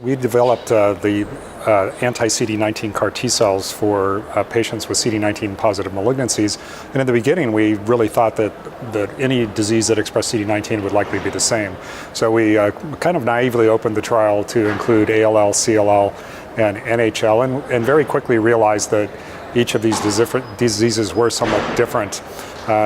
We developed the anti-CD19 CAR T cells for patients with CD19 positive malignancies. And in the beginning, we really thought that any disease that expressed CD19 would likely be the same. So we kind of naively opened the trial to include ALL, CLL, and NHL, and very quickly realized that each of these diseases were somewhat different.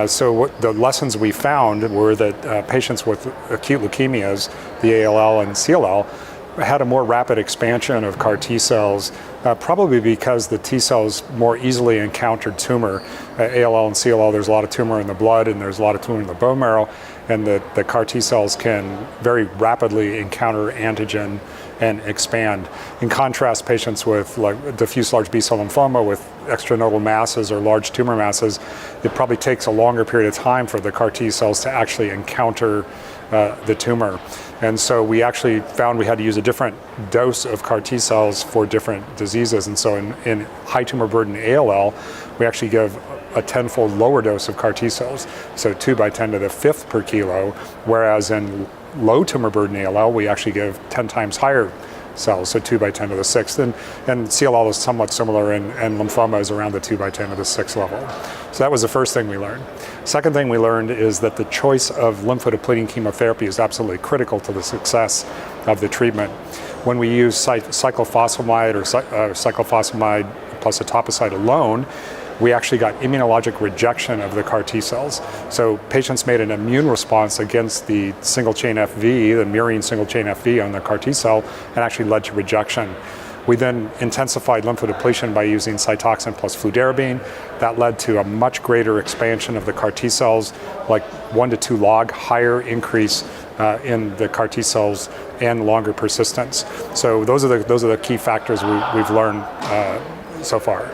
So the lessons we found were that patients with acute leukemias, the ALL and CLL, had a more rapid expansion of CAR T cells, probably because the T cells more easily encountered tumor. ALL and CLL, there's a lot of tumor in the blood and there's a lot of tumor in the bone marrow, and the CAR T cells can very rapidly encounter antigen and expand. In contrast, patients with like diffuse large B-cell lymphoma with extranodal masses or large tumor masses, it probably takes a longer period of time for the CAR T cells to actually encounter the tumor. And so we actually found we had to use a different dose of CAR T cells for different diseases. And so in high tumor burden ALL, we actually give a 10-fold lower dose of CAR T cells, so 2 × 10⁵ per kilo, whereas in low tumor burden ALL, we actually give 10 times higher cells, so 2 × 10⁶. And CLL is somewhat similar, and lymphoma is around the 2 × 10⁶ level. So that was the first thing we learned. Second thing we learned is that the choice of lymphodepleting chemotherapy is absolutely critical to the success of the treatment. When we use cyclophosphamide or cyclophosphamide plus etoposide alone, we actually got immunologic rejection of the CAR T cells. So patients made an immune response against the single-chain FV, the mirroring single-chain FV on the CAR T cell, and actually led to rejection. We then intensified lymphodepletion by using Cytoxan plus fludarabine. That led to a much greater expansion of the CAR T cells, like 1 to 2 log, higher increase in the CAR T cells and longer persistence. So those are the key factors we've learned so far.